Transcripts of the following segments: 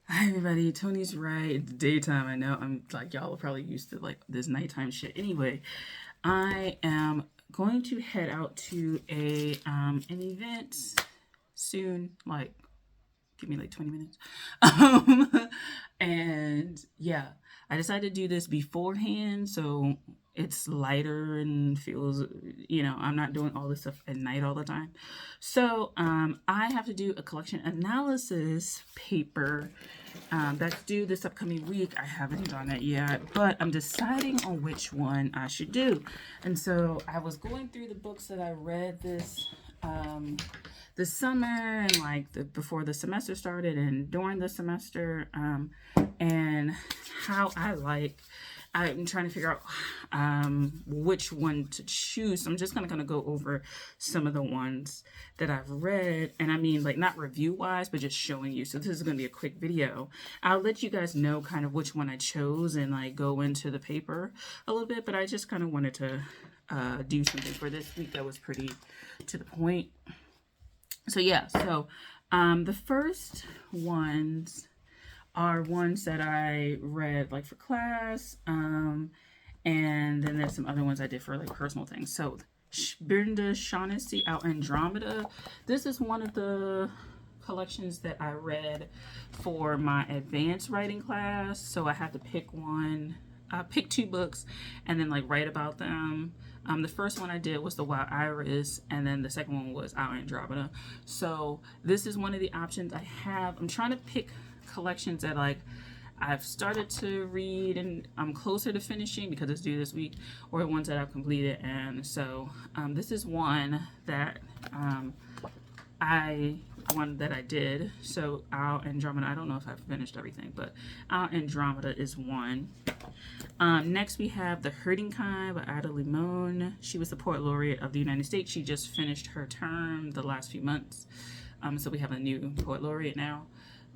Hi everybody, Tony's right. It's daytime. I know I'm like y'all are probably used to like this nighttime shit. Anyway, I am going to head out to a an event soon. Like, give me like 20 minutes. Um, and yeah, I decided to do this beforehand so it's lighter and feels, I'm not doing all this stuff at night all the time. So I have to do a collection analysis paper that's due this upcoming week. I haven't done it yet, but I'm deciding on which one I should do. And so I was going through the books that I read this summer and like before the semester started and during the semester, and how I'm trying to figure out which one to choose. So I'm just gonna go over some of the ones that I've read, and I mean like not review wise, but just showing you. So this is gonna be a quick video. I'll let you guys know kind of which one I chose and like go into the paper a little bit. But I just kind of wanted to do something for this week that was pretty to the point. So yeah, so the first ones are ones that I read like for class, and then there's some other ones I did for like personal things. So Brenda Shaughnessy Out Andromeda. This is one of the collections that I read for my advanced writing class. So I had to pick one, pick two books, and then like write about them. The first one I did was The Wild Iris, and then the second one was Out Andromeda. So this is one of the options I have. I'm trying to pick collections that like I've started to read and I'm closer to finishing because it's due this week, or ones that I've completed. And so this is one that I did. So Out Andromeda, I don't know if I've finished everything, but Out Andromeda is one. Next we have The Hurting Kind by Ada Limon. She was the Poet Laureate of the United States. She just finished her term the last few months. So we have a new Poet Laureate now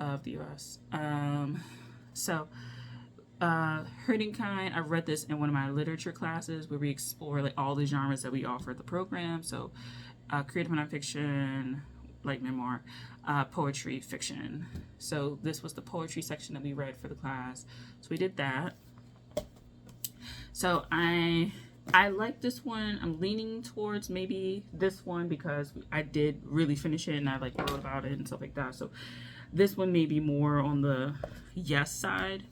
of the US. Hurting Kind, I read this in one of my literature classes where we explore like all the genres that we offer at the program. So creative nonfiction, like memoir, poetry, fiction. So this was the poetry section that we read for the class. So we did that. So I like this one. I'm leaning towards maybe this one because I did really finish it and I like wrote about it and stuff like that. So this one may be more on the yes side.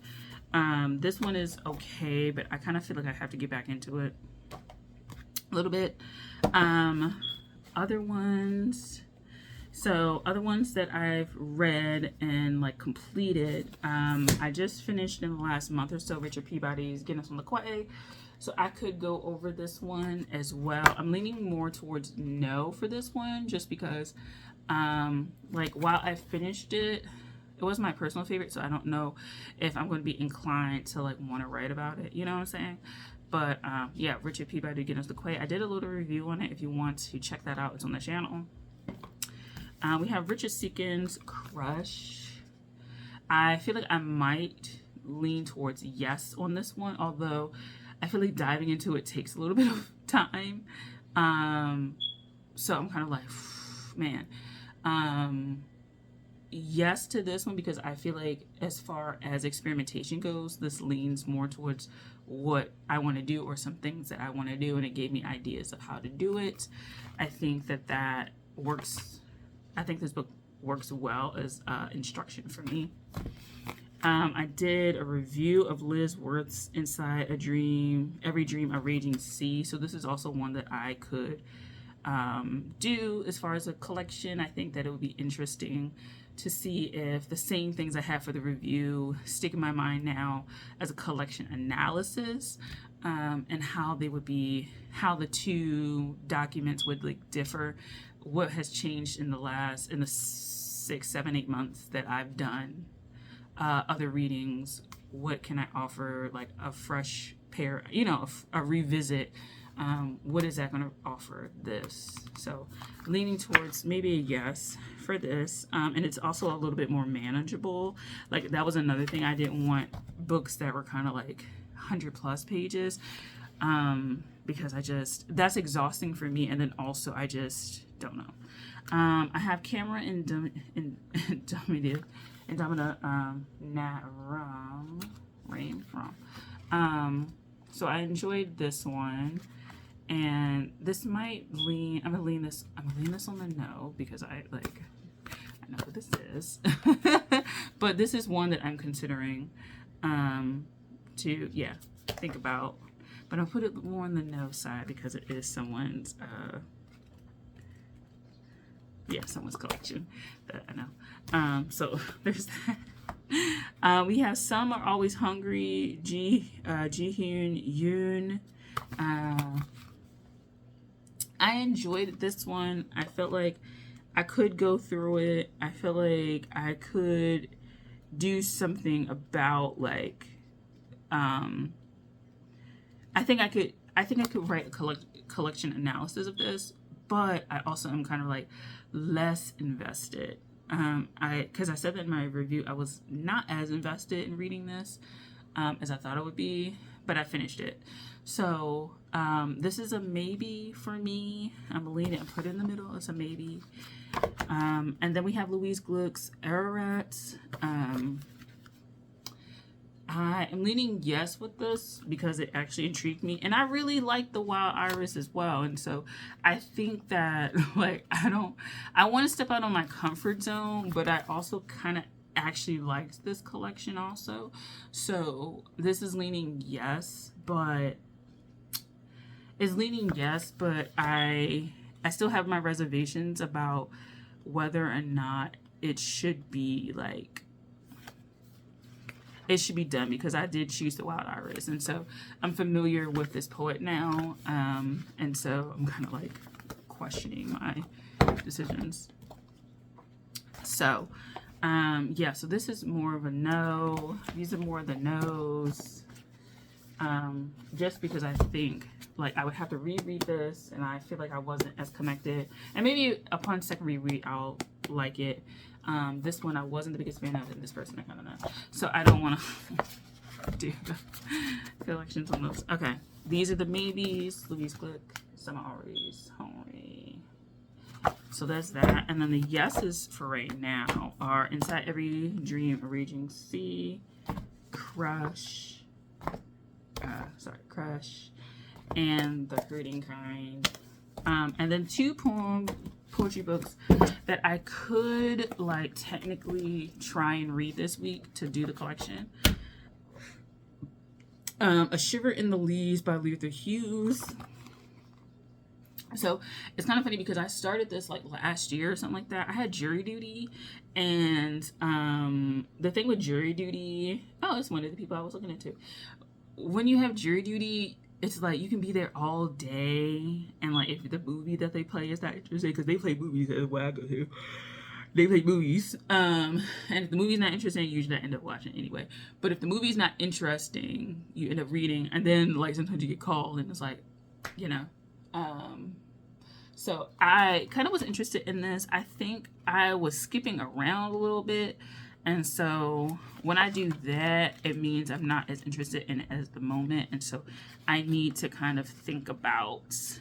This one is okay, but I kind of feel like I have to get back into it a little bit. Other ones. So other ones that I've read and like completed, I just finished in the last month or so Richard Peabody's Guinness on the Quay. So I could go over this one as well. I'm leaning more towards no for this one just because like while I finished it, it was my personal favorite, so I don't know if I'm going to be inclined to like want to write about it. You know what I'm saying? But yeah, Richard Peabody Guinness the Quay. I did a little review on it. If you want to check that out, it's on the channel. We have Richard Seekins Crush. I feel like I might lean towards yes on this one, although I feel like diving into it takes a little bit of time. So I'm kind of like, man. Yes to this one because I feel like as far as experimentation goes, this leans more towards what I want to do or some things that I want to do, and it gave me ideas of how to do it. I think that works. I think this book works well as instruction for me. I did a review of Liz Worth's Inside a Dream, Every Dream a Raging Sea. So this is also one that I could do as far as a collection. I think that it would be interesting to see if the same things I have for the review stick in my mind now as a collection analysis, and how they would be, how the two documents would like differ, what has changed in the 6, 7, 8 months that I've done other readings. What can I offer, like a fresh pair, a revisit. What is that going to offer this? So leaning towards maybe a yes for this. And it's also a little bit more manageable. Like that was another thing. I didn't want books that were kind of like 100+ pages, because that's exhausting for me. And then also I just don't know. I have Camera Indemnity Andromeda Rain from. So I enjoyed this one. And this might lean, I'm gonna lean this on the no, because I know what this is. But this is one that I'm considering to think about. But I'll put it more on the no side because it is someone's someone's collection that I know. So there's that. We have Some Are Always Hungry, Jihyun Yoon. I enjoyed this one. I felt like I could go through it. I feel like I could do something about I think I could write a collection analysis of this, but I also am kind of like less invested. Because I said that in my review, I was not as invested in reading this as I thought it would be, but I finished it. So this is a maybe for me. I'm gonna lean it and put it in the middle. It's a maybe. And then we have Louise Gluck's Ararat. I am leaning yes with this because it actually intrigued me, and I really like the Wild Iris as well. And so I think that I want to step out on my comfort zone, but I also kind of actually liked this collection also. So this is leaning yes, but I still have my reservations about whether or not it should be done, because I did choose the Wild Iris, and so I'm familiar with this poet now, and so I'm kind of like questioning my decisions. So so this is more of a no. These are more of the no's, just because I think I would have to reread this, and I feel like I wasn't as connected, and maybe upon second reread I'll like it. This one I wasn't the biggest fan of, and this person I kind of know. So I don't want to do the collections on those. Okay, these are the maybes. Louise Gluck, Some Are Always Hungry. So there's that. And then the yeses for right now are Inside Every Dream, A Raging Sea, Crush, and The Hurting Kind. And then two poetry books that I could technically try and read this week to do the collection. A Shiver in the Leaves by Luther Hughes. So it's kind of funny because I started this last year or something like that. I had jury duty, and the thing with jury duty, it's one of the people I was looking into. When you have jury duty, it's you can be there all day, and if the movie that they play is not interesting, because they play movies as well, I go to. They play movies, and if the movie's not interesting, usually I end up watching anyway. But if the movie's not interesting, you end up reading, and then sometimes you get called, and it's so I kind of was interested in this. I think I was skipping around a little bit. And so when I do that, it means I'm not as interested in it at the moment. And so I need to kind of think about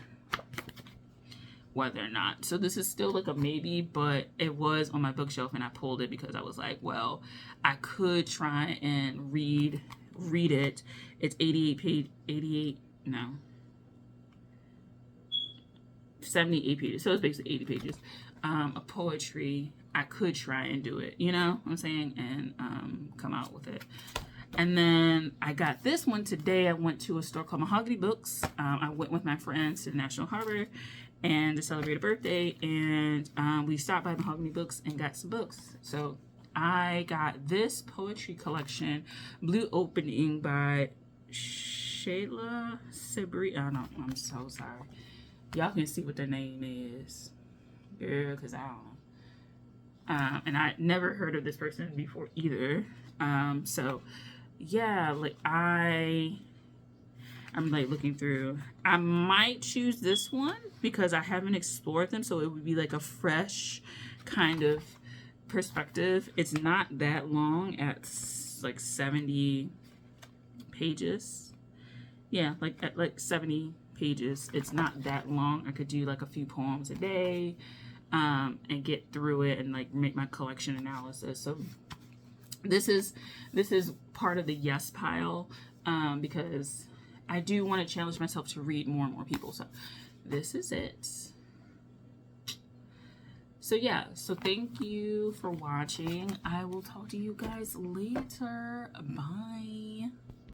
whether or not. So this is still a maybe, but it was on my bookshelf and I pulled it because I was like, well, I could try and read it. It's 78 pages. So it's basically 80 pages of poetry. I could try and do it, you know what I'm saying, and come out with it. And then I got this one today. I went to a store called Mahogany Books. I went with my friends to the National Harbor and to celebrate a birthday, and we stopped by Mahogany Books and got some books. So I got this poetry collection, Blue Opening by Shayla Sabri. I'm so sorry. Y'all can see what the name is, girl, because I don't know. And I never heard of this person before either. So yeah, I'm looking through. I might choose this one because I haven't explored them, so it would be a fresh kind of perspective. It's not that long at 70 pages. Yeah, at 70 pages. It's not that long. I could do a few poems a day. And get through it and make my collection analysis. So this is part of the yes pile, because I do want to challenge myself to read more and more people. So this is it. So yeah, so thank you for watching. I will talk to you guys later. Bye.